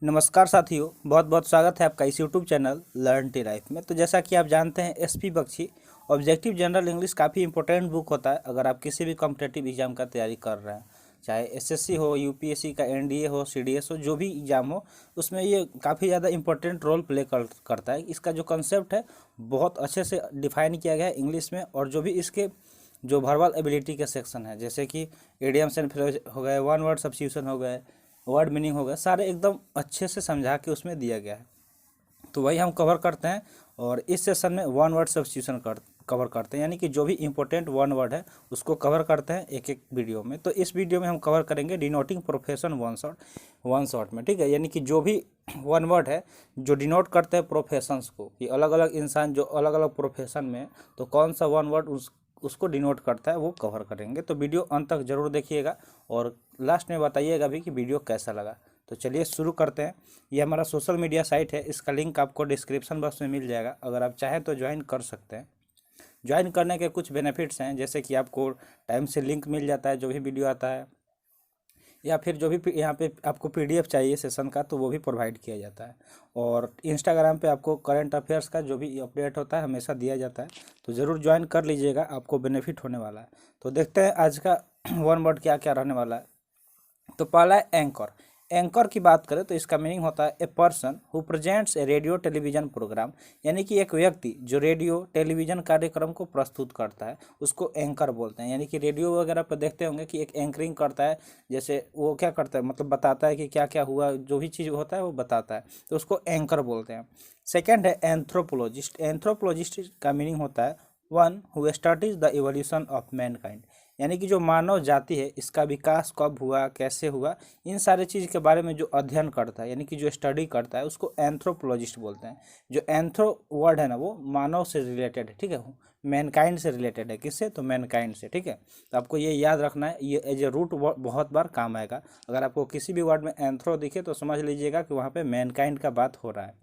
नमस्कार साथियों, बहुत बहुत स्वागत है आपका इस YouTube channel Learn T Life में। तो जैसा कि आप जानते हैं, SP Bakshi objective general English काफ़ी इंपॉर्टेंट बुक होता है अगर आप किसी भी कॉम्पिटेटिव एग्जाम का तैयारी कर रहे हैं, चाहे एसएससी हो, यूपीएससी का एनडीए हो, सीडीएस हो, जो भी एग्ज़ाम हो उसमें ये काफ़ी ज़्यादा इंपॉर्टेंट रोल प्ले करता है। इसका जो कंसेप्ट है बहुत अच्छे से डिफाइन किया गया है इंग्लिश में, और जो भी इसके जो वर्बल एबिलिटी के सेक्शन है, जैसे कि इडियम्स एंड फ्रेज हो गए, वन वर्ड सब्स्टिट्यूशन हो गए, वर्ड मीनिंग हो गया, सारे एकदम अच्छे से समझा के उसमें दिया गया है। तो वही हम कवर करते हैं, और इस सेशन में वन वर्ड सब्स्टिट्यूशन कवर करते हैं, यानी कि जो भी इंपॉर्टेंट वन वर्ड है उसको कवर करते हैं एक एक वीडियो में। तो इस वीडियो में हम कवर करेंगे डिनोटिंग प्रोफेशन वन शॉट में, ठीक है। यानी कि जो भी वन वर्ड है जो डिनोट करते हैं प्रोफेशंस को, कि अलग अलग इंसान जो अलग अलग प्रोफेशन में, तो कौन सा वन वर्ड उसको डिनोट करता है वो कवर करेंगे। तो वीडियो अंत तक जरूर देखिएगा और लास्ट में बताइएगा भी कि वीडियो कैसा लगा। तो चलिए शुरू करते हैं। ये हमारा सोशल मीडिया साइट है, इसका लिंक आपको डिस्क्रिप्शन बॉक्स में मिल जाएगा, अगर आप चाहें तो ज्वाइन कर सकते हैं। ज्वाइन करने के कुछ बेनिफिट्स हैं, जैसे कि आपको टाइम से लिंक मिल जाता है जो भी वीडियो आता है, या फिर जो भी यहाँ पे आपको पीडीएफ चाहिए सेशन का तो वो भी प्रोवाइड किया जाता है। और इंस्टाग्राम पे आपको करंट अफेयर्स का जो भी अपडेट होता है हमेशा दिया जाता है, तो ज़रूर ज्वाइन कर लीजिएगा, आपको बेनिफिट होने वाला है। तो देखते हैं आज का वन वर्ड क्या क्या रहने वाला है। तो पहला है एंकर। एंकर की बात करें तो इसका मीनिंग होता है a person who presents a radio television program, यानी कि एक व्यक्ति जो रेडियो टेलीविजन कार्यक्रम को प्रस्तुत करता है उसको एंकर बोलते हैं। यानी कि रेडियो वगैरह पर देखते होंगे कि एक एंकरिंग करता है, जैसे वो क्या करता है, मतलब बताता है कि क्या क्या हुआ, जो भी चीज़ होता है वो बताता है, तो उसको एंकर बोलते हैं। सेकेंड है एंथ्रोपोलॉजिस्ट। एंथ्रोपोलॉजिस्ट का मीनिंग होता है one who studies the evolution of Mankind, यानी कि जो मानव जाति है इसका विकास कब हुआ, कैसे हुआ, इन सारे चीज़ के बारे में जो अध्ययन करता है, यानी कि जो स्टडी करता है उसको एंथ्रोपोलॉजिस्ट बोलते हैं। जो एंथ्रो वर्ड है ना वो मानव से रिलेटेड है, ठीक है, मैनकाइंड से रिलेटेड है। किससे? तो मैनकाइंड से, ठीक है। तो आपको ये याद रखना है, ये एज ए रूट बहुत बार काम आएगा। अगर आपको किसी भी वर्ड में एंथ्रो दिखे तो समझ लीजिएगा कि वहाँ पर मैनकाइंड का बात हो रहा है।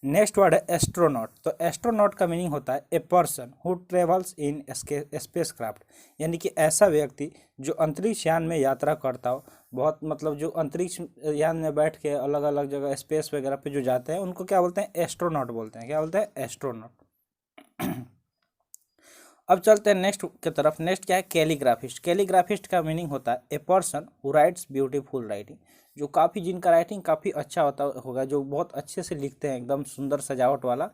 नेक्स्ट वर्ड है एस्ट्रोनॉट। तो एस्ट्रोनॉट का मीनिंग होता है a person who travels in space craft, यानी कि ऐसा व्यक्ति जो अंतरिक्ष यान में यात्रा करता हो। बहुत मतलब जो अंतरिक्ष यान में बैठ के अलग अलग जगह स्पेस वगैरह पे जो जाते हैं उनको क्या बोलते हैं? एस्ट्रोनॉट बोलते हैं। क्या बोलते हैं? एस्ट्रोनॉट। अब चलते हैं नेक्स्ट की तरफ। नेक्स्ट क्या है? कैलीग्राफिस्ट। कैलीग्राफिस्ट का मीनिंग होता है a person who rights beautiful writing, जो काफ़ी जिनका राइटिंग काफ़ी अच्छा होगा, जो बहुत अच्छे से लिखते हैं, एकदम सुंदर सजावट वाला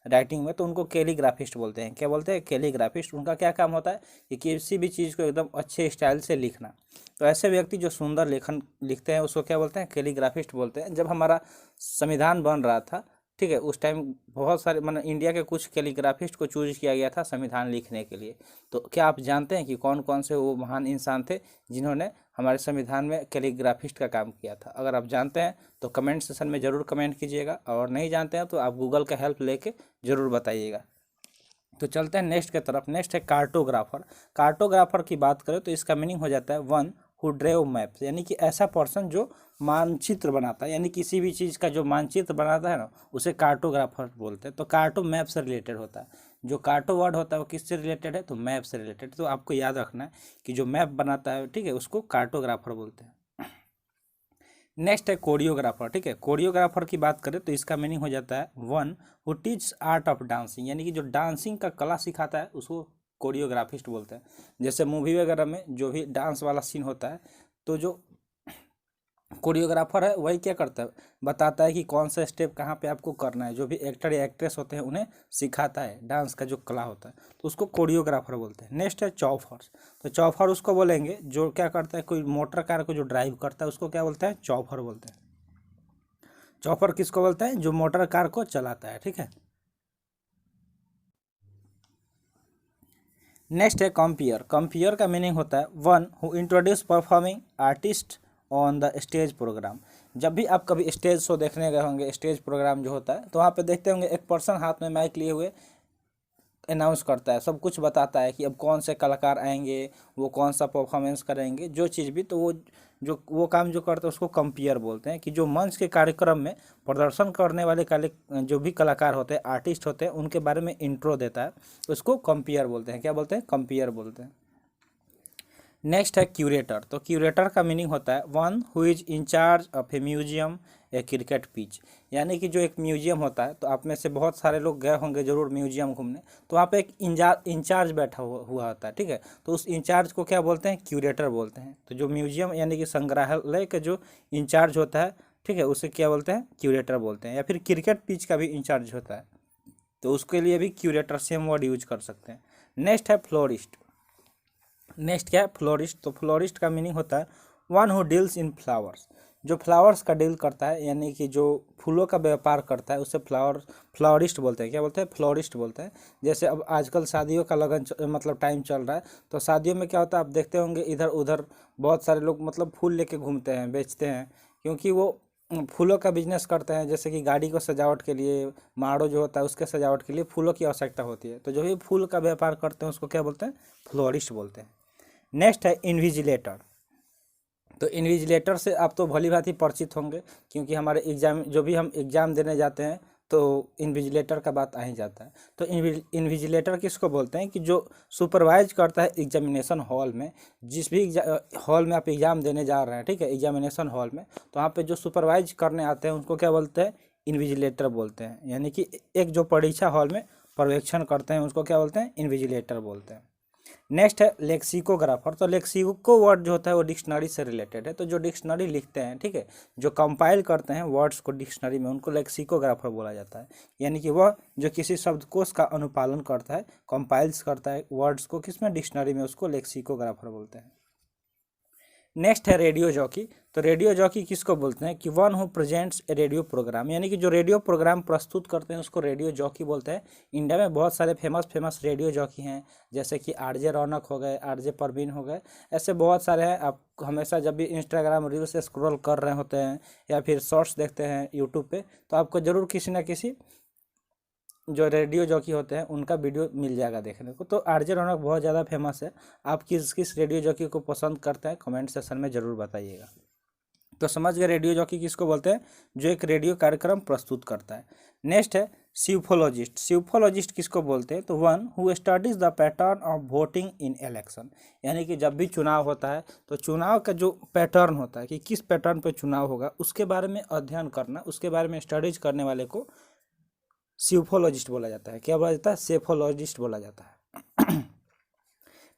राइटिंग में, तो उनको कैलीग्राफिस्ट बोलते हैं। क्या बोलते हैं? कैलीग्राफिस्ट। उनका क्या काम होता है कि किसी भी चीज़ को एकदम अच्छे स्टाइल से लिखना। तो ऐसे व्यक्ति जो सुंदर लेखन लिखते हैं उसको क्या बोलते हैं? कैलीग्राफिस्ट बोलते हैं। जब हमारा संविधान बन रहा था, ठीक है, उस टाइम बहुत सारे मतलब इंडिया के कुछ कैलीग्राफिस्ट को चूज किया गया था संविधान लिखने के लिए। तो क्या आप जानते हैं कि कौन कौन से वो महान इंसान थे जिन्होंने हमारे संविधान में कैलीग्राफिस्ट का काम किया था? अगर आप जानते हैं तो कमेंट सेशन में ज़रूर कमेंट कीजिएगा, और नहीं जानते हैं तो आप गूगल का हेल्प लेके ज़रूर बताइएगा। तो चलते हैं नेक्स्ट की तरफ। नेक्स्ट है कार्टोग्राफर। कार्टोग्राफर की बात करें तो इसका मीनिंग हो जाता है वन हु ड्रेव मैप्स, यानी कि ऐसा पर्सन जो मानचित्र बनाता है, यानी किसी भी चीज़ का जो मानचित्र बनाता है ना उसे कार्टोग्राफर बोलते हैं। तो कार्टो मैप से रिलेटेड होता है। जो कार्टो वर्ड होता है वो किससे रिलेटेड है? तो मैप से रिलेटेड। तो आपको याद रखना है कि जो मैप बनाता है, ठीक है, उसको कार्टोग्राफर बोलते हैं। नेक्स्ट है कोरियोग्राफर। ठीक है, कोरियोग्राफर की बात करें तो इसका मीनिंग हो जाता है one who teach art of dancing, यानी कि जो डांसिंग का कला सिखाता है उसको कोरियोग्राफिस्ट बोलते हैं। जैसे मूवी वगैरह में जो भी डांस वाला सीन होता है तो जो कोरियोग्राफर है वही क्या करता है, बताता है कि कौन सा स्टेप कहाँ पे आपको करना है। जो भी एक्टर या एक्ट्रेस होते हैं उन्हें सिखाता है डांस का जो कला होता है, तो उसको कोरियोग्राफर बोलते हैं। नेक्स्ट है चौफर। तो चौफर उसको बोलेंगे जो क्या करता है, कोई मोटर कार को जो ड्राइव करता है उसको क्या बोलते हैं? चौफर बोलते हैं। चौफर किसको बोलते हैं? जो मोटर कार को चलाता है, ठीक है। नेक्स्ट है कंपेयर। कंपेयर का मीनिंग होता है one who introduce performing artist on the stage program. जब भी आप कभी स्टेज शो देखने गए होंगे, स्टेज प्रोग्राम जो होता है, तो वहाँ पे देखते होंगे एक पर्सन हाथ में माइक लिए हुए अनाउंस करता है, सब कुछ बताता है कि अब कौन से कलाकार आएंगे, वो कौन सा परफॉर्मेंस करेंगे, जो चीज़ भी। तो वो काम जो करते हैं उसको कंपेयर बोलते हैं, कि जो मंच के कार्यक्रम में प्रदर्शन करने वाले जो भी कलाकार होते हैं, आर्टिस्ट होते हैं, उनके बारे में इंट्रो देता है, उसको कंपेयर बोलते हैं। क्या बोलते हैं? कंपेयर बोलते हैं। नेक्स्ट है क्यूरेटर। तो क्यूरेटर का मीनिंग होता है one who is in charge of a museum a cricket pitch. यानी कि जो एक म्यूजियम होता है, तो आप में से बहुत सारे लोग गए होंगे जरूर म्यूजियम घूमने, तो वहाँ पे एक इंचार्ज बैठा हुआ होता है, ठीक है। तो उस इंचार्ज को क्या बोलते हैं, क्यूरेटर बोलते हैं। तो जो म्यूजियम यानी कि संग्रहालय का जो इंचार्ज होता है, ठीक है, उसे क्या बोलते हैं, क्यूरेटर बोलते हैं। या फिर क्रिकेट पिच का भी इंचार्ज होता है, तो उसके लिए भी क्यूरेटर सेम वर्ड यूज कर सकते हैं। नेक्स्ट है फ्लोरिस्ट। नेक्स्ट क्या है, फ्लोरिस्ट। तो फ्लोरिस्ट का मीनिंग होता है one who deals in flowers. जो फ्लावर्स का डील करता है, यानी कि जो फूलों का व्यापार करता है, उसे फ्लावरिस्ट बोलते हैं। क्या बोलते हैं, फ्लोरिस्ट बोलते हैं। जैसे अब आजकल शादियों का मतलब टाइम चल रहा है, तो शादियों में क्या होता है, आप देखते होंगे इधर उधर बहुत सारे लोग मतलब फूल लेके घूमते हैं, बेचते हैं, क्योंकि वो फूलों का बिजनेस करते हैं। जैसे कि गाड़ी को सजावट के लिए, माड़ो जो होता है उसके सजावट के लिए फूलों की आवश्यकता होती है। तो जो भी फूल का व्यापार करते हैं उसको क्या बोलते हैं, फ्लोरिस्ट बोलते हैं। नेक्स्ट है इन्विजिलेटर। तो इन्विजिलेटर से आप तो भली भांति परिचित होंगे, क्योंकि हमारे एग्जाम, जो भी हम एग्ज़ाम देने जाते हैं, तो इन्विजिलेटर का बात आ ही जाता है। तो इन्विजिलेटर किसको बोलते हैं कि जो सुपरवाइज करता है एग्जामिनेशन हॉल में। जिस भी हॉल में आप एग्ज़ाम देने जा रहे हैं, ठीक है, एग्जामिनेशन हॉल में, तो वहाँ पे जो सुपरवाइज करने आते हैं उनको क्या बोलते हैं, इन्विजिलेटर बोलते हैं। यानी कि एक जो परीक्षा हॉल में पर्यवेक्षण करते हैं उसको क्या बोलते हैं, इन्विजिलेटर बोलते हैं। नेक्स्ट है लेक्सिकोग्राफर। तो लेक्सिको वर्ड जो होता है वो डिक्शनरी से रिलेटेड है। तो जो डिक्शनरी लिखते हैं, ठीक है, जो कंपाइल करते हैं वर्ड्स को डिक्शनरी में, उनको लेक्सिकोग्राफर बोला जाता है। यानी कि वह जो किसी शब्दकोश का अनुपालन करता है, कंपाइल्स करता है वर्ड्स को किसमें, डिक्शनरी में, उसको लेक्सिकोग्राफर बोलते हैं। नेक्स्ट है रेडियो जॉकी। तो रेडियो जॉकी किसको बोलते हैं कि one who presents a radio program. यानी कि जो रेडियो प्रोग्राम प्रस्तुत करते हैं उसको रेडियो जॉकी बोलते हैं। इंडिया में बहुत सारे फेमस रेडियो जॉकी हैं, जैसे कि आरजे रौनक हो गए, आरजे परवीन हो गए, ऐसे बहुत सारे हैं। आप हमेशा जब भी इंस्टाग्राम रील्स स्क्रॉल कर रहे होते हैं या फिर शॉर्ट्स देखते हैं यूट्यूब पे, तो आपको ज़रूर किसी न किसी जो रेडियो जॉकी होते हैं उनका वीडियो मिल जाएगा देखने को। तो आरजे रौनक बहुत ज़्यादा फेमस है। आप किस किस रेडियो जॉकी को पसंद करते हैं, कमेंट सेक्शन में ज़रूर बताइएगा। तो समझ गए रेडियो जॉकी किसको बोलते हैं, जो एक रेडियो कार्यक्रम प्रस्तुत करता है। नेक्स्ट है सिम्फोलॉजिस्ट। सिम्फोलॉजिस्ट किसको बोलते हैं, तो one who studies the pattern of voting in election. यानी कि जब भी चुनाव होता है, तो चुनाव का जो पैटर्न होता है कि किस पैटर्न पे चुनाव होगा, उसके बारे में अध्ययन करना, उसके बारे में स्टडीज करने वाले को सिम्फोलॉजिस्ट बोला जाता है। क्या बोला जाता है, सेफोलॉजिस्ट बोला जाता है।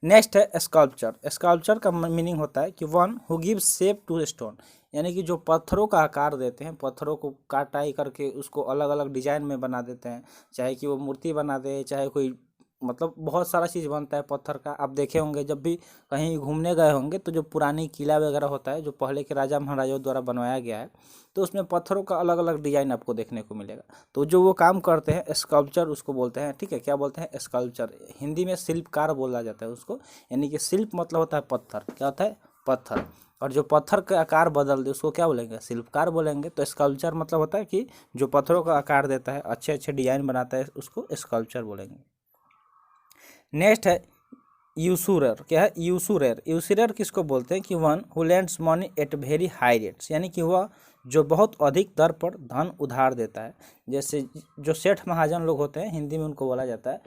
नेक्स्ट है स्कल्पचर। स्कल्पचर का मीनिंग होता है कि one who give shape to stone. यानी कि जो पत्थरों का आकार देते हैं, पत्थरों को काटाई करके उसको अलग अलग डिजाइन में बना देते हैं, चाहे कि वो मूर्ति बना दे, चाहे कोई मतलब बहुत सारा चीज़ बनता है पत्थर का। आप देखे होंगे जब भी कहीं घूमने गए होंगे, तो जो पुरानी किला वगैरह होता है, जो पहले के राजा महाराजाओं द्वारा बनवाया गया है, तो उसमें पत्थरों का अलग अलग डिजाइन आपको देखने को मिलेगा। तो जो वो काम करते हैं स्कल्पचर उसको बोलते हैं, ठीक है। क्या बोलते हैं, स्कल्पचर। हिंदी में शिल्पकार बोला जाता है उसको। यानी कि शिल्प मतलब होता है पत्थर, क्या होता है, पत्थर। और जो पत्थर का आकार बदल दे उसको क्या बोलेंगे, शिल्पकार बोलेंगे। तो स्कल्पचर मतलब होता है कि जो पत्थरों का आकार देता है, अच्छे अच्छे डिजाइन बनाता है, उसको स्कल्पचर बोलेंगे। नेक्स्ट है यूसुरर। क्या है, यूसुरर। यूसुरर किसको बोलते हैं कि one who lends money at very high rates. यानी कि वह जो बहुत अधिक दर पर धन उधार देता है। जैसे जो सेठ महाजन लोग होते हैं, हिंदी में उनको बोला जाता है,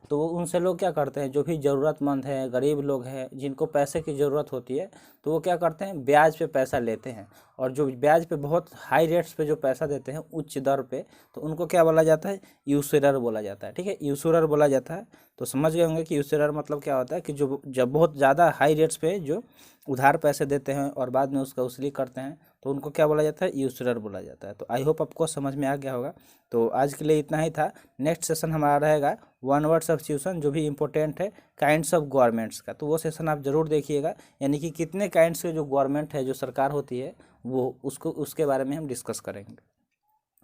तो वो उनसे लोग क्या करते हैं, जो भी ज़रूरतमंद है, गरीब लोग हैं, जिनको पैसे की ज़रूरत होती है, तो वो क्या करते हैं, ब्याज पे पैसा लेते हैं। और जो ब्याज पे बहुत हाई रेट्स पे जो पैसा देते हैं, उच्च दर पे, तो उनको क्या बोला जाता है, यूसुरर बोला जाता है, ठीक है, यूसुरर बोला जाता है। तो समझ गए होंगे कि यूसुरर मतलब क्या होता है कि जो जब बहुत ज़्यादा हाई रेट्स पे जो उधार पैसे देते हैं और बाद में उसका वसूली करते हैं, तो उनको क्या बोला जाता है, यूसुरर बोला जाता है। तो आई होप आपको समझ में आ गया होगा। तो आज के लिए इतना ही था। नेक्स्ट सेशन हमारा रहेगा वन वर्ड सब्स्टिट्यूशन, जो भी इंपॉर्टेंट है काइंड्स ऑफ गवर्नमेंट्स का। तो वो सेशन आप जरूर देखिएगा। यानी कि कितने काइंड्स के जो गवर्नमेंट है, जो सरकार होती है, वो उसके बारे में हम डिस्कस करेंगे।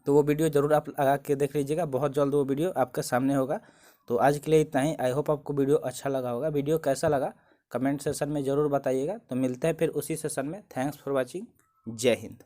तो वो वीडियो ज़रूर आप लगा के देख लीजिएगा, बहुत जल्द वो वीडियो आपके सामने होगा। तो आज के लिए इतना ही। आई होप आपको वीडियो अच्छा लगा होगा। वीडियो कैसा लगा कमेंट सेशन में ज़रूर बताइएगा। तो मिलते हैं फिर उसी सेशन में। Thanks for watching. जय हिंद।